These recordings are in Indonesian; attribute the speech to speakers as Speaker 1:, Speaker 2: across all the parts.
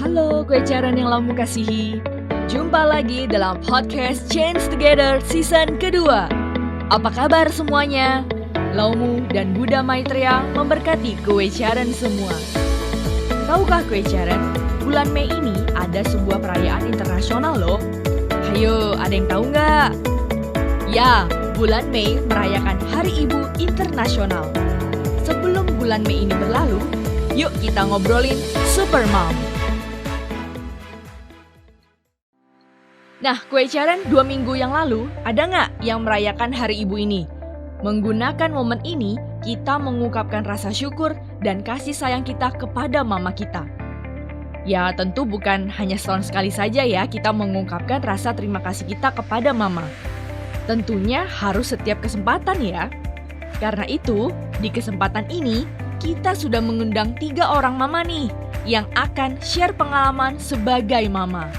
Speaker 1: Halo kue caran yang Lamu kasihi. Jumpa lagi dalam podcast Change Together season kedua. Apa kabar semuanya? Laumu dan Buddha Maitreya memberkati kue caran semua. Tahukah kue caran, bulan Mei ini ada sebuah perayaan internasional loh. Ayo, ada yang tahu nggak? Ya, bulan Mei merayakan Hari Ibu Internasional. Sebelum bulan Mei ini berlalu, yuk kita ngobrolin Super Mom. Nah, kue caran 2 minggu yang lalu, ada nggak yang merayakan Hari Ibu ini? Menggunakan momen ini, kita mengungkapkan rasa syukur dan kasih sayang kita kepada mama kita. Ya, tentu bukan hanya setahun sekali saja ya kita mengungkapkan rasa terima kasih kita kepada mama. Tentunya harus setiap kesempatan ya. Karena itu, di kesempatan ini, kita sudah mengundang 3 orang mama nih yang akan share pengalaman sebagai mama.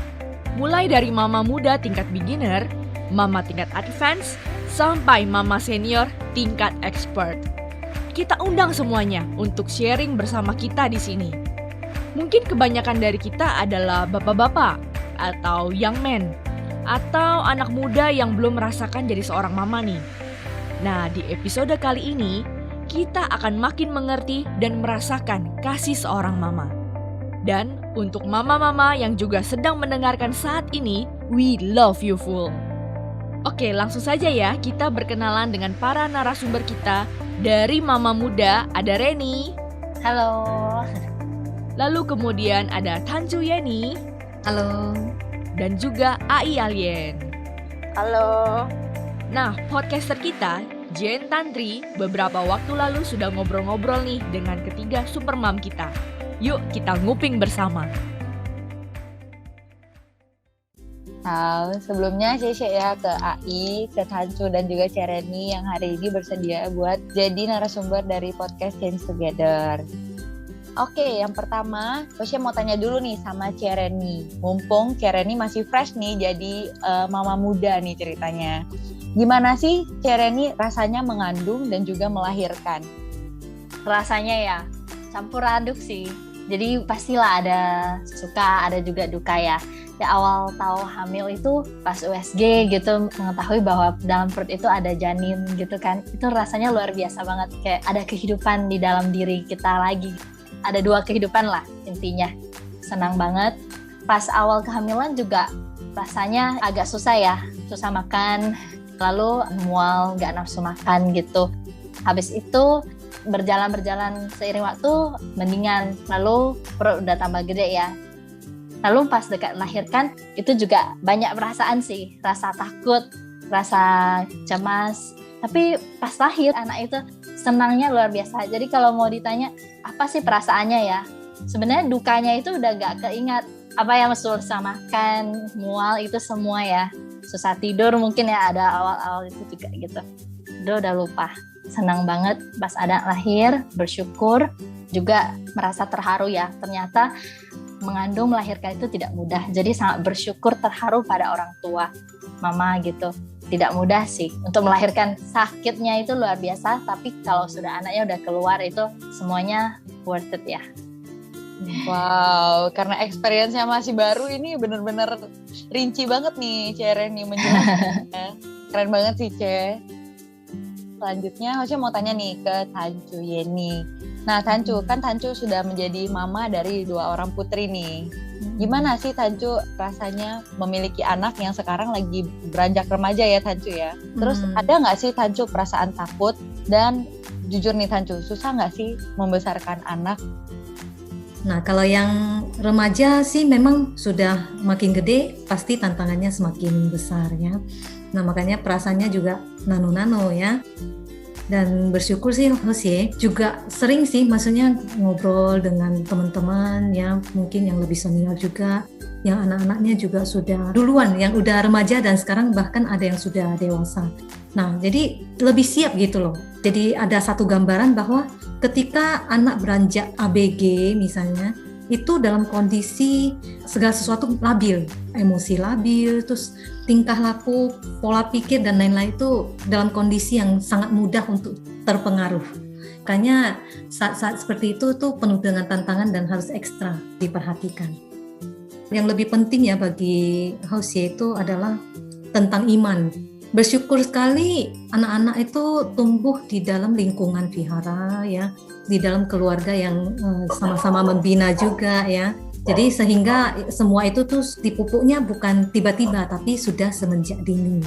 Speaker 1: Mulai dari mama muda tingkat beginner, mama tingkat advance, sampai mama senior tingkat expert. Kita undang semuanya untuk sharing bersama kita di sini. Mungkin kebanyakan dari kita adalah bapak-bapak, atau young men, atau anak muda yang belum merasakan jadi seorang mama nih. Nah, di episode kali ini, kita akan makin mengerti dan merasakan kasih seorang mama. Dan untuk mama-mama yang juga sedang mendengarkan saat ini, we love you full. Oke, langsung saja ya kita berkenalan dengan para narasumber kita. Dari mama muda ada Reni.
Speaker 2: Halo.
Speaker 1: Lalu kemudian ada Tanju Yeni.
Speaker 2: Halo.
Speaker 1: Dan juga Ai Alien.
Speaker 2: Halo.
Speaker 1: Nah, podcaster kita, Jen Tantri, beberapa waktu lalu sudah ngobrol-ngobrol nih dengan ketiga supermom kita. Yuk kita nguping bersama.
Speaker 2: Nah, sebelumnya share ya ke Ai, ke Tancu dan juga Cereni yang hari ini bersedia buat jadi narasumber dari podcast Change Together. Oke, yang pertama, saya mau tanya dulu nih sama Cereni. Mumpung Cereni masih fresh nih jadi mama muda nih ceritanya. Gimana sih Cereni rasanya mengandung dan juga melahirkan?
Speaker 3: Rasanya ya campur aduk sih. Jadi pastilah ada suka, ada juga duka ya. Ya awal tahu hamil itu pas USG gitu, mengetahui bahwa dalam perut itu ada janin gitu kan. Itu rasanya luar biasa banget, kayak ada kehidupan di dalam diri kita lagi. Ada 2 kehidupan lah intinya. Senang banget. Pas awal kehamilan juga rasanya agak susah ya, susah makan, lalu mual, gak nafsu makan gitu. Habis itu berjalan seiring waktu mendingan, lalu perut udah tambah gede ya. Lalu pas dekat melahirkan itu juga banyak perasaan sih, rasa takut, rasa cemas. Tapi pas lahir anak itu senangnya luar biasa. Jadi kalau mau ditanya apa sih perasaannya ya, sebenarnya dukanya itu udah gak keingat. Apa yang susah makan, mual itu semua ya, susah tidur mungkin ya, ada awal-awal itu juga gitu. Udah lupa. Senang banget pas ada lahir, bersyukur, juga merasa terharu ya. Ternyata mengandung melahirkan itu tidak mudah. Jadi sangat bersyukur, terharu pada orang tua, mama gitu. Tidak mudah sih untuk melahirkan, sakitnya itu luar biasa. Tapi kalau sudah anaknya udah keluar itu semuanya worth it ya.
Speaker 2: Wow, karena experience-nya masih baru ini bener-bener rinci banget nih Cereni menjelaskannya. Keren banget sih Ce. Selanjutnya, saya mau tanya nih ke Tancu Yeni. Nah, Tancu, kan Tancu sudah menjadi mama dari 2 orang putri nih. Gimana sih Tancu rasanya memiliki anak yang sekarang lagi beranjak remaja ya Tancu ya? Terus ada nggak sih Tancu perasaan takut? Dan jujur nih Tancu, susah nggak sih membesarkan anak?
Speaker 4: Nah, kalau yang remaja sih memang sudah makin gede, pasti tantangannya semakin besar ya. Nah, makanya perasaannya juga nano-nano ya. Dan bersyukur sih Jose juga sering sih maksudnya ngobrol dengan teman-teman ya, mungkin yang lebih senior juga, yang anak-anaknya juga sudah duluan, yang udah remaja dan sekarang bahkan ada yang sudah dewasa. Nah, jadi lebih siap gitu loh. Jadi ada satu gambaran bahwa ketika anak beranjak ABG misalnya, itu dalam kondisi segala sesuatu labil, emosi labil, terus tingkah laku, pola pikir dan lain-lain itu dalam kondisi yang sangat mudah untuk terpengaruh. Makanya saat-saat seperti itu tuh penuh dengan tantangan dan harus ekstra diperhatikan. Yang lebih penting ya bagi Hausie itu adalah tentang iman. Bersyukur sekali anak-anak itu tumbuh di dalam lingkungan vihara ya, di dalam keluarga yang sama-sama membina juga ya. Jadi sehingga semua itu tuh dipupuknya bukan tiba-tiba tapi sudah semenjak dini.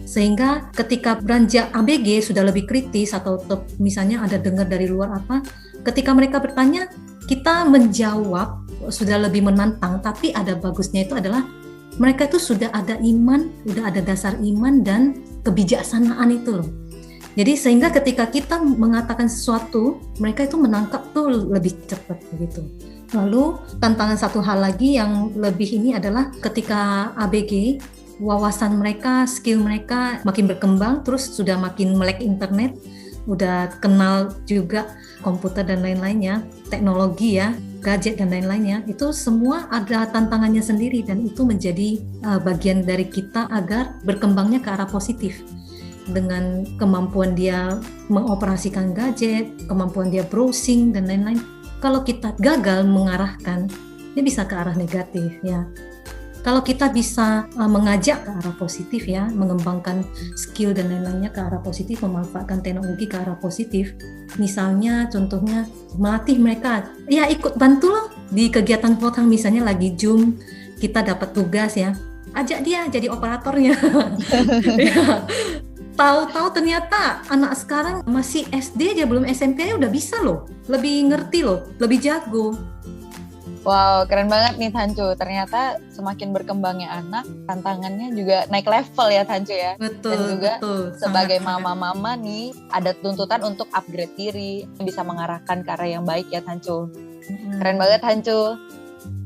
Speaker 4: Sehingga ketika beranjak ABG sudah lebih kritis atau misalnya ada dengar dari luar apa, ketika mereka bertanya kita menjawab sudah lebih menantang, tapi ada bagusnya itu adalah mereka itu sudah ada iman, sudah ada dasar iman dan kebijaksanaan itu loh. Jadi sehingga ketika kita mengatakan sesuatu, mereka itu menangkap tuh lebih cepat begitu. Lalu tantangan satu hal lagi yang lebih ini adalah ketika ABG, wawasan mereka, skill mereka makin berkembang, terus sudah makin melek internet, udah kenal juga komputer dan lain-lainnya, teknologi ya, gadget dan lain-lainnya, itu semua ada tantangannya sendiri dan itu menjadi bagian dari kita agar berkembangnya ke arah positif. Dengan kemampuan dia mengoperasikan gadget, kemampuan dia browsing dan lain-lain. Kalau kita gagal mengarahkan, dia bisa ke arah negatif ya. Kalau kita bisa mengajak ke arah positif ya, mengembangkan skill dan lain-lainnya ke arah positif, memanfaatkan teknologi ke arah positif. Misalnya contohnya melatih mereka, ya ikut bantu loh di kegiatan Vothang, misalnya lagi Zoom, kita dapat tugas ya, ajak dia jadi operatornya. Ya. Tahu-tahu ternyata anak sekarang masih SD aja, belum SMP aja udah bisa loh, lebih ngerti loh, lebih jago.
Speaker 2: Wow, keren banget nih Tancu. Ternyata semakin berkembangnya anak, tantangannya juga naik level ya Tancu ya.
Speaker 4: Betul.
Speaker 2: Dan juga
Speaker 4: betul,
Speaker 2: sebagai
Speaker 4: sangat.
Speaker 2: mama-mama nih, ada tuntutan untuk upgrade diri, bisa mengarahkan ke arah yang baik ya Tancu. Keren banget Tancu.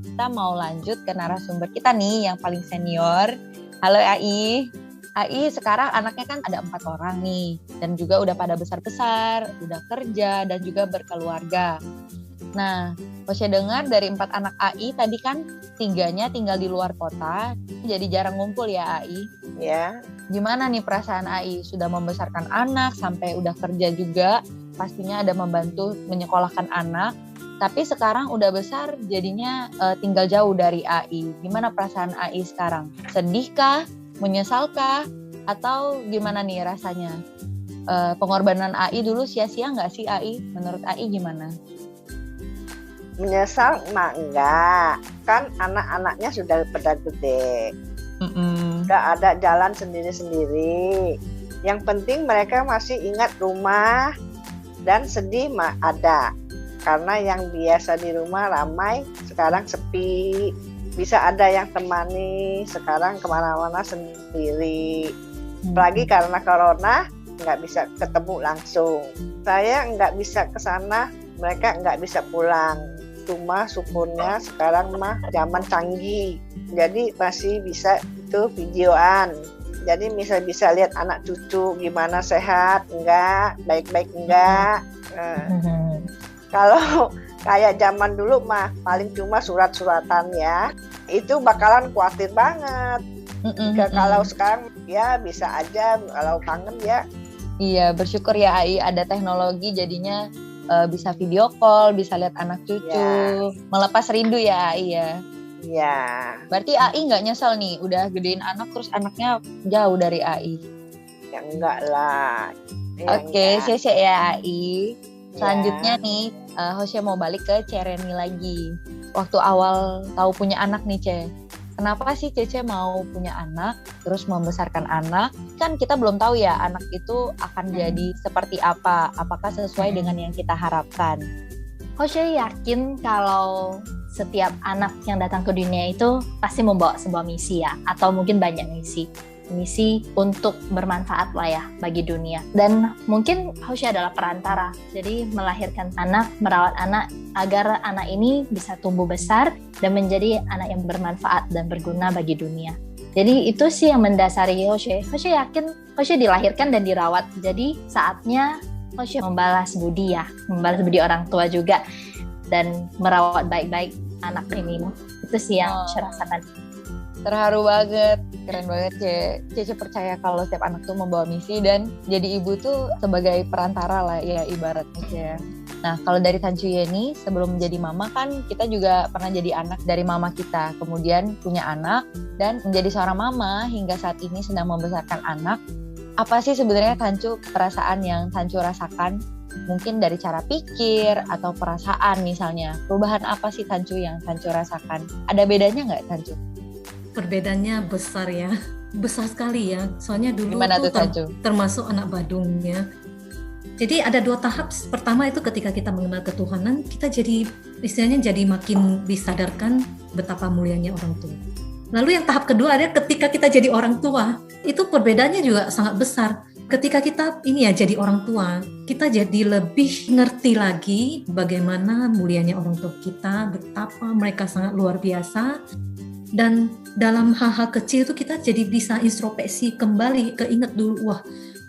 Speaker 2: Kita mau lanjut ke narasumber kita nih yang paling senior. Halo AI. AI sekarang anaknya kan ada 4 orang nih, dan juga udah pada besar-besar, udah kerja dan juga berkeluarga. Nah, Hausie dengar dari 4 anak AI tadi kan 3-nya tinggal di luar kota, jadi jarang ngumpul ya AI.
Speaker 5: Ya,
Speaker 2: Gimana nih perasaan AI? Sudah membesarkan anak sampai udah kerja juga, pastinya ada membantu menyekolahkan anak. Tapi sekarang udah besar jadinya tinggal jauh dari AI. Gimana perasaan AI sekarang? Sedihkah? Menyesalkah? Atau gimana nih rasanya? Pengorbanan AI dulu sia-sia nggak sih AI? Menurut AI gimana?
Speaker 5: menyesal mah enggak. Kan anak-anaknya sudah pada gede. Udah ada jalan sendiri-sendiri. Yang penting mereka masih ingat rumah dan sedih mah ada. Karena yang biasa di rumah ramai, sekarang sepi. Bisa ada yang temani, sekarang kemana-mana sendiri. Apalagi karena corona, nggak bisa ketemu langsung. Saya nggak bisa ke sana, mereka nggak bisa pulang. Cuma syukurnya sekarang mah zaman canggih. Jadi masih bisa itu videoan. Jadi bisa lihat anak cucu gimana, sehat enggak, baik-baik enggak. Kalau kayak zaman dulu mah paling cuma surat-suratan ya. Itu bakalan khawatir banget. Kalau sekarang ya bisa aja, kalau kangen ya.
Speaker 2: Iya, bersyukur ya AI ada teknologi jadinya bisa video call, bisa lihat anak cucu,
Speaker 5: Ya.
Speaker 2: melepas rindu ya AI ya.
Speaker 5: Ya,
Speaker 2: Berarti AI nggak nyesel nih, udah gedein anak terus anaknya jauh dari AI.
Speaker 5: ya enggak lah. Ya
Speaker 2: Oke,
Speaker 5: enggak.
Speaker 2: Cece ya AI. Selanjutnya
Speaker 5: Ya.
Speaker 2: nih, Hausie mau balik ke Cereni lagi. Waktu awal tahu punya anak nih, Ce. Kenapa sih Cece mau punya anak, terus membesarkan anak? Kan kita belum tahu ya anak itu akan jadi seperti apa, apakah sesuai dengan yang kita harapkan.
Speaker 3: Hausie yakin kalau setiap anak yang datang ke dunia itu pasti membawa sebuah misi ya, atau mungkin banyak misi untuk bermanfaat lah ya bagi dunia. Dan mungkin Hausie adalah perantara, jadi melahirkan anak, merawat anak agar anak ini bisa tumbuh besar dan menjadi anak yang bermanfaat dan berguna bagi dunia. Jadi itu sih yang mendasari Hausie. Hausie yakin Hausie dilahirkan dan dirawat, jadi saatnya Hausie membalas budi ya, membalas budi orang tua juga dan merawat baik-baik anak ini. Itu sih yang Hausie rasakan.
Speaker 2: Terharu banget, keren banget Cece percaya kalau setiap anak tuh membawa misi dan jadi ibu tuh sebagai perantara lah ya ibaratnya Ce. Nah, kalau dari Tancu Yeni, sebelum menjadi mama kan kita juga pernah jadi anak dari mama kita, kemudian punya anak, dan menjadi seorang mama hingga saat ini sedang membesarkan anak. Apa sih sebenarnya Tancu, perasaan yang Tancu rasakan? Mungkin dari cara pikir atau perasaan misalnya. Perubahan apa sih Tancu yang Tancu rasakan? Ada bedanya nggak Tancu?
Speaker 4: Perbedaannya besar ya, besar sekali ya. Soalnya dulu
Speaker 2: Gimana tuh,
Speaker 4: tuh
Speaker 2: Tancu?
Speaker 4: termasuk anak Badung ya. Jadi ada 2 tahap. Pertama itu ketika kita mengenal ketuhanan, kita jadi istilahnya jadi makin disadarkan betapa mulianya orang tua. Lalu yang tahap kedua ada ketika kita jadi orang tua, itu perbedaannya juga sangat besar. Ketika kita ini ya jadi orang tua, kita jadi lebih ngerti lagi bagaimana mulianya orang tua kita, betapa mereka sangat luar biasa. Dan dalam hal-hal kecil itu kita jadi bisa introspeksi kembali, keinget dulu, wah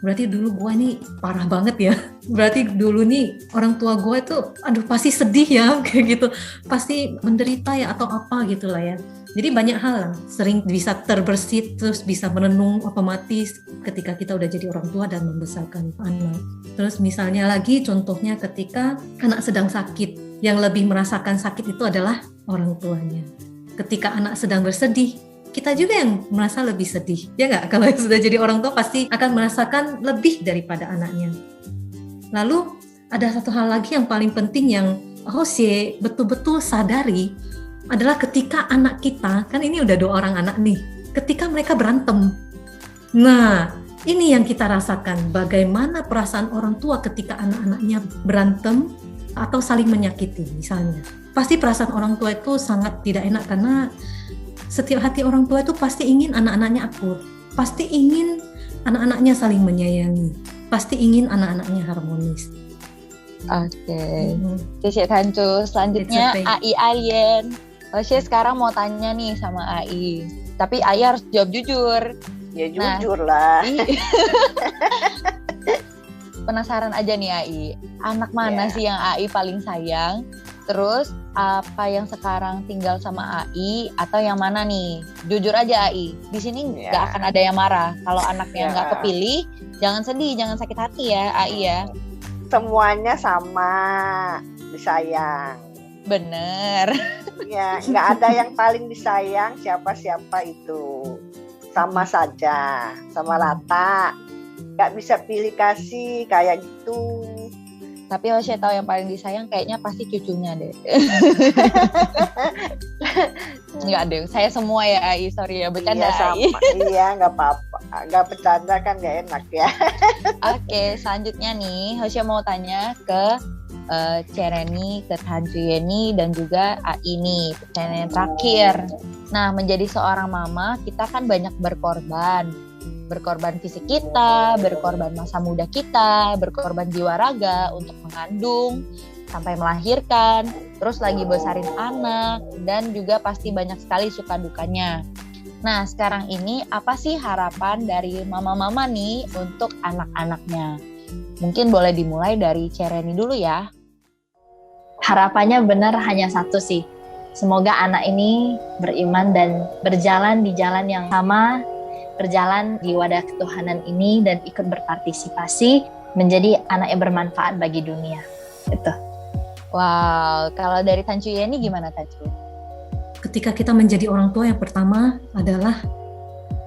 Speaker 4: berarti dulu gue ini parah banget ya. Berarti dulu nih orang tua gue itu aduh pasti sedih ya kayak gitu. Pasti menderita ya atau apa gitu lah ya. Jadi banyak hal sering bisa terbersit, terus bisa merenung otomatis ketika kita udah jadi orang tua dan membesarkan anak. Terus misalnya lagi contohnya ketika anak sedang sakit, yang lebih merasakan sakit itu adalah orang tuanya. Ketika anak sedang bersedih, kita juga yang merasa lebih sedih, ya nggak? Kalau sudah jadi orang tua pasti akan merasakan lebih daripada anaknya. Lalu ada satu hal lagi yang paling penting yang Jose betul-betul sadari adalah ketika anak kita, kan ini udah 2 orang anak nih, ketika mereka berantem. Nah, ini yang kita rasakan, bagaimana perasaan orang tua ketika anak-anaknya berantem atau saling menyakiti misalnya. Pasti perasaan orang tua itu sangat tidak enak karena setiap hati orang tua itu pasti ingin anak-anaknya akur, pasti ingin anak-anaknya saling menyayangi, pasti ingin anak-anaknya harmonis.
Speaker 2: Oke. Cici Tancu, selanjutnya
Speaker 4: It's okay.
Speaker 2: AI Alien. Oke, sekarang mau tanya nih sama AI. Tapi AI harus jawab jujur.
Speaker 5: Ya
Speaker 2: Nah.
Speaker 5: jujur lah.
Speaker 2: Penasaran aja nih AI. Anak mana
Speaker 5: Ya.
Speaker 2: sih yang AI paling sayang? Terus apa yang sekarang tinggal sama AI atau yang mana nih? Jujur aja AI. Di sini
Speaker 5: Ya.
Speaker 2: nggak akan ada yang marah. Kalau anaknya
Speaker 5: Ya.
Speaker 2: nggak kepilih, jangan sedih, jangan sakit hati ya AI ya.
Speaker 5: Semuanya sama disayang.
Speaker 2: Bener.
Speaker 5: Ya, nggak ada yang paling disayang siapa-siapa itu. Sama saja, sama rata. Nggak bisa pilih kasih kayak gitu.
Speaker 2: Tapi Hosea tahu yang paling disayang kayaknya pasti cucunya deh. Enggak deh, saya semua ya AI, sorry ya, bercanda
Speaker 5: Iya
Speaker 2: AI.
Speaker 5: sama, iya nggak apa-apa, nggak bercanda kan nggak enak ya.
Speaker 2: Oke, selanjutnya nih, Hosea mau tanya ke Cereni, ke Tancu Yeni, dan juga AI nih, pertanyaan yang terakhir. Nah, menjadi seorang mama, kita kan banyak berkorban fisik kita, berkorban masa muda kita, berkorban jiwa raga untuk mengandung, sampai melahirkan, terus lagi besarin anak, dan juga pasti banyak sekali suka dukanya. Nah, sekarang ini apa sih harapan dari mama-mama nih untuk anak-anaknya? Mungkin boleh dimulai dari Cereni dulu ya.
Speaker 3: Harapannya benar hanya satu sih. Semoga anak ini beriman dan berjalan di jalan yang sama, berjalan di wadah ketuhanan ini dan ikut berpartisipasi menjadi anak yang bermanfaat bagi dunia. Itu.
Speaker 2: Wow, kalau dari Tancu Yeni gimana Tancu?
Speaker 4: Ketika kita menjadi orang tua, yang pertama adalah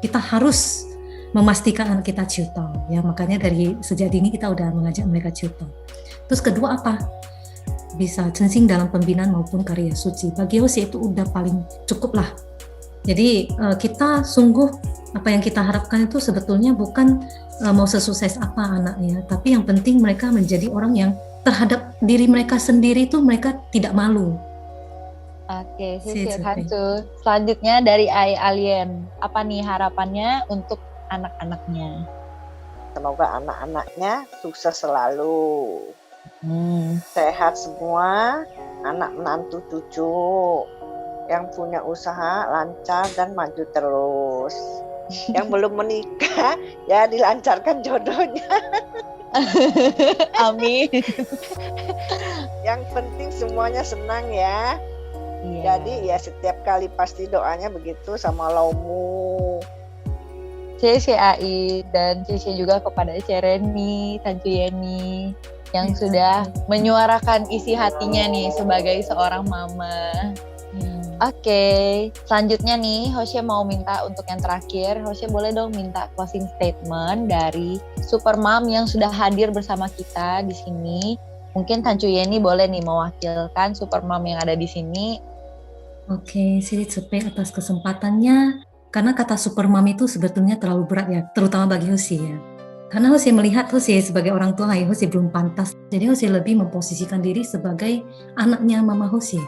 Speaker 4: kita harus memastikan anak kita ciutau. Ya, makanya dari sejak dini kita udah mengajak mereka ciutau. Terus kedua apa? Bisa censing dalam pembinaan maupun karya suci. Bagi Hosea itu udah paling cukup lah. Jadi kita sungguh apa yang kita harapkan itu sebetulnya bukan mau sesukses apa anaknya, tapi yang penting mereka menjadi orang yang terhadap diri mereka sendiri itu mereka tidak malu.
Speaker 2: Oke,
Speaker 4: Sip,
Speaker 2: sip Tancu. Selanjutnya dari AI Alien, apa nih harapannya untuk anak-anaknya?
Speaker 5: Semoga anak-anaknya sukses selalu, sehat semua, anak menantu cucu, yang punya usaha lancar dan maju terus. Yang belum menikah ya dilancarkan jodohnya.
Speaker 2: Amin.
Speaker 5: Yang penting semuanya senang ya.
Speaker 2: Iya.
Speaker 5: Jadi ya setiap kali pasti doanya begitu sama Laumu.
Speaker 2: CC AI dan CC juga kepada Cereni, Tancu Yeni. yang sudah menyuarakan isi hatinya nih sebagai seorang mama. Oke, selanjutnya nih Hoshe mau minta untuk yang terakhir. Hoshe boleh dong minta closing statement dari super mom yang sudah hadir bersama kita di sini. Mungkin Tancu Yeni boleh nih mewakilkan super mom yang ada di sini.
Speaker 4: Oke, Siri Cepe atas kesempatannya. Karena kata super mom itu sebetulnya terlalu berat ya, terutama bagi Hoshe ya. Karena Hoshe melihat Hoshe sebagai orang tua, Hoshe belum pantas. Jadi Hoshe lebih memposisikan diri sebagai anaknya Mama Hoshe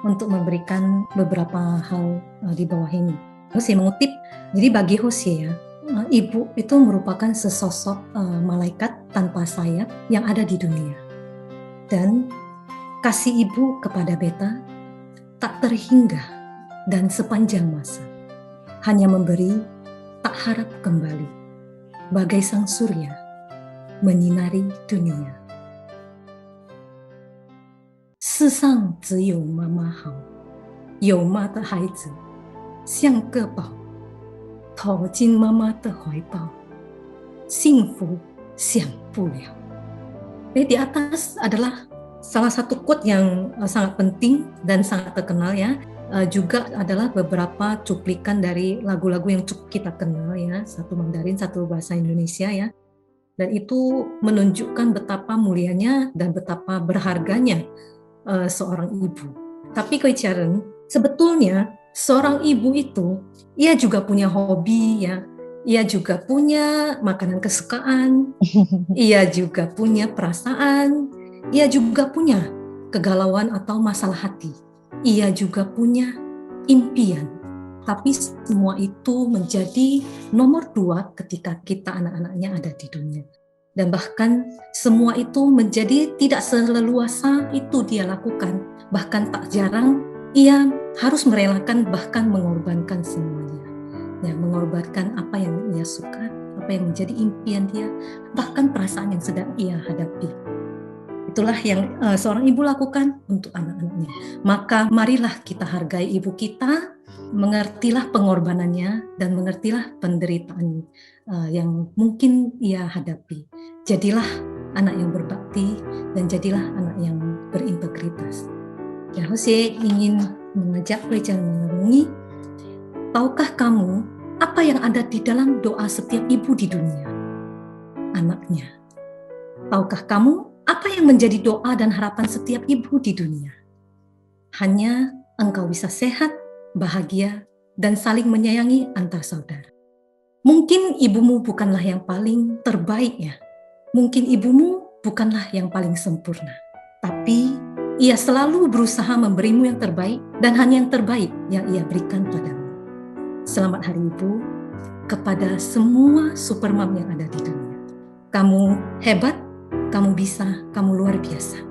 Speaker 4: untuk memberikan beberapa hal di bawah ini. Hoshe mengutip, jadi bagi Hoshe ya, ibu itu merupakan sesosok malaikat tanpa sayap yang ada di dunia. Dan kasih ibu kepada beta tak terhingga dan sepanjang masa. Hanya memberi, tak harap kembali. Bagai sang surya, menyinari dunia. 世上只有妈妈好，有妈的孩子像个宝，投进妈妈的怀抱，幸福享不了。Di atas adalah salah satu quote yang sangat penting dan sangat terkenal ya. Juga adalah beberapa cuplikan dari lagu-lagu yang cukup kita kenal ya, satu Mandarin, satu bahasa Indonesia ya. Dan itu menunjukkan betapa mulianya dan betapa berharganya seorang ibu. Tapi Koicharen, sebetulnya seorang ibu itu, ia juga punya hobi ya, ia juga punya makanan kesukaan, ia juga punya perasaan, ia juga punya kegalauan atau masalah hati, ia juga punya impian. Tapi semua itu menjadi nomor 2 ketika kita anak-anaknya ada di dunia. Dan bahkan semua itu menjadi tidak seleluasa itu dia lakukan. Bahkan tak jarang ia harus merelakan bahkan mengorbankan semuanya. Ya, mengorbankan apa yang ia suka, apa yang menjadi impian dia, bahkan perasaan yang sedang ia hadapi. Itulah yang seorang ibu lakukan untuk anak-anaknya. Maka marilah kita hargai ibu kita, mengertilah pengorbanannya dan mengertilah penderitaan yang mungkin ia hadapi. Jadilah anak yang berbakti dan jadilah anak yang berintegritas. Ya, Hoshe ingin mengajak Koicharen mengenungi, tahukah kamu apa yang ada di dalam doa setiap ibu di dunia? Anaknya. Tahukah kamu apa yang menjadi doa dan harapan setiap ibu di dunia? Hanya engkau bisa sehat, bahagia, dan saling menyayangi antar saudara. Mungkin ibumu bukanlah yang paling terbaik ya. Mungkin ibumu bukanlah yang paling sempurna. Tapi ia selalu berusaha memberimu yang terbaik dan hanya yang terbaik yang ia berikan padamu. Selamat Hari Ibu kepada semua supermom yang ada di dunia. Kamu hebat, kamu bisa, kamu luar biasa.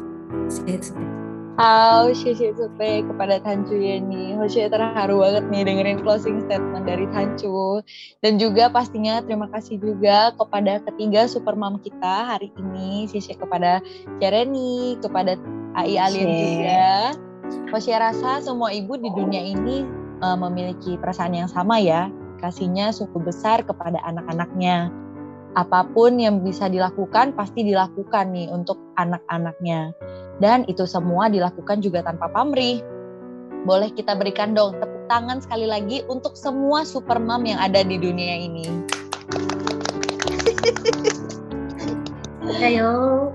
Speaker 2: Hoshe Supe kepada Tancu Yeni. Hoshe terharu banget nih dengerin closing statement dari Tancu. Dan juga pastinya terima kasih juga kepada ketiga supermom kita hari ini. Hoshe kepada Cereni, kepada Ai Alien juga. Hoshe rasa semua ibu di dunia ini memiliki perasaan yang sama ya. Kasihnya sungguh besar kepada anak-anaknya. Apapun yang bisa dilakukan pasti dilakukan nih untuk anak-anaknya. Dan itu semua dilakukan juga tanpa pamrih. Boleh kita berikan dong tepuk tangan sekali lagi untuk semua supermom yang ada di dunia ini.
Speaker 4: Ayo.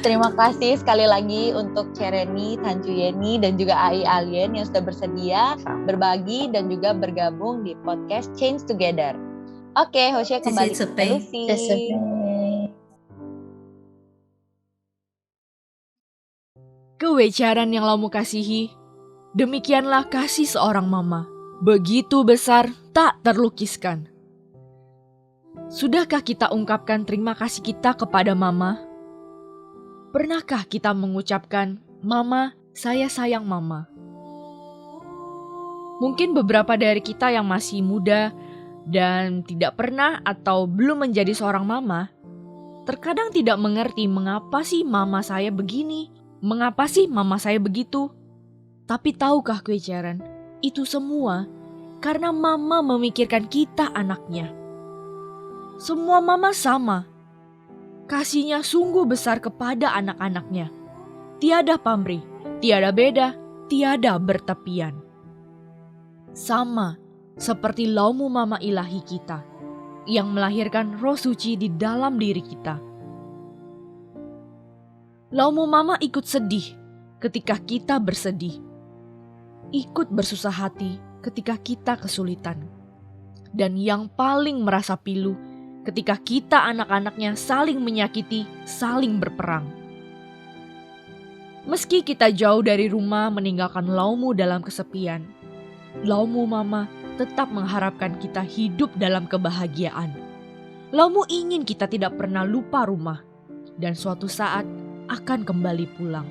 Speaker 2: Terima kasih sekali lagi untuk Cereni, Tancu Yeni, dan juga Ai Alien yang sudah bersedia berbagi dan juga bergabung di podcast Change Together. Oke, Hoshe kembali ke Lucy.
Speaker 1: Kewajaran yang lamu kasihi, demikianlah kasih seorang mama, begitu besar tak terlukiskan. Sudahkah kita ungkapkan terima kasih kita kepada mama? Pernahkah kita mengucapkan, "Mama, saya sayang mama"? Mungkin beberapa dari kita yang masih muda dan tidak pernah atau belum menjadi seorang mama, terkadang tidak mengerti mengapa sih mama saya begini, mengapa sih mama saya begitu. Tapi tahukah Koicharen, itu semua karena mama memikirkan kita anaknya. Semua mama sama. Kasihnya sungguh besar kepada anak-anaknya. Tiada pamrih, tiada beda, tiada bertepian. Sama seperti laumu mama ilahi kita, yang melahirkan roh suci di dalam diri kita. Laumu mama ikut sedih ketika kita bersedih. Ikut bersusah hati ketika kita kesulitan. Dan yang paling merasa pilu ketika kita anak-anaknya saling menyakiti, saling berperang. Meski kita jauh dari rumah meninggalkan laumu dalam kesepian, laumu mama tetap mengharapkan kita hidup dalam kebahagiaan. Laumu ingin kita tidak pernah lupa rumah dan suatu saat akan kembali pulang.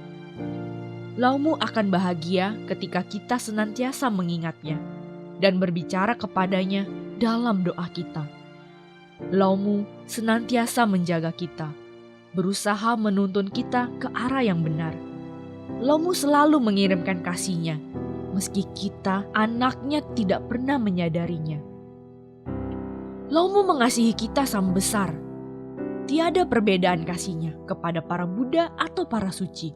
Speaker 1: Laumu akan bahagia ketika kita senantiasa mengingatnya dan berbicara kepadanya dalam doa kita. Laumu senantiasa menjaga kita, berusaha menuntun kita ke arah yang benar. Laumu selalu mengirimkan kasih-Nya, meski kita anaknya tidak pernah menyadarinya. Laumu mengasihi kita sama besar. Tiada perbedaan kasih-Nya kepada para Buddha atau para suci.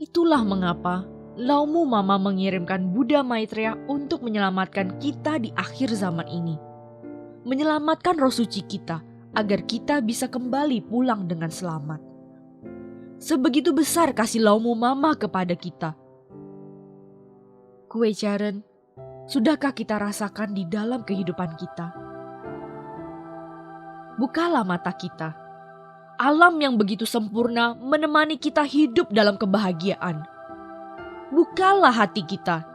Speaker 1: Itulah mengapa laumu mama mengirimkan Buddha Maitreya untuk menyelamatkan kita di akhir zaman ini. Menyelamatkan roh suci kita agar kita bisa kembali pulang dengan selamat. Sebegitu besar kasih laumu mama kepada kita. Kue Charen, sudahkah kita rasakan di dalam kehidupan kita? Bukalah mata kita. Alam yang begitu sempurna menemani kita hidup dalam kebahagiaan. Bukalah hati kita.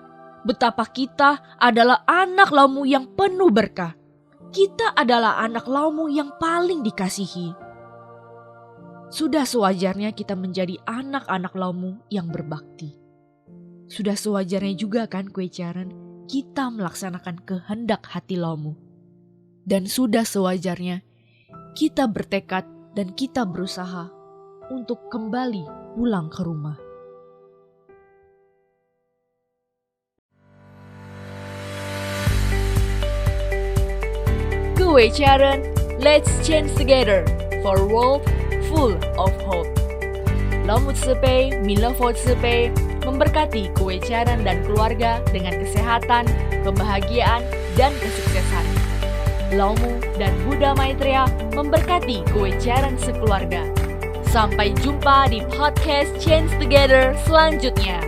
Speaker 1: Betapa kita adalah anak laumu yang penuh berkah. Kita adalah anak laumu yang paling dikasihi. Sudah sewajarnya kita menjadi anak-anak laumu yang berbakti. Sudah sewajarnya juga kan Kue Charen, kita melaksanakan kehendak hati laumu. Dan sudah sewajarnya kita bertekad dan kita berusaha untuk kembali pulang ke rumah. Kue Charen, let's change together for a world full of hope. Laumu Tse-Pei, Milofo Tse-Pei memberkati Kue Charen dan keluarga dengan kesehatan, kebahagiaan, dan kesuksesan. Laumu dan Buddha Maitreya memberkati Kue Charen sekeluarga. Sampai jumpa di podcast Change Together selanjutnya.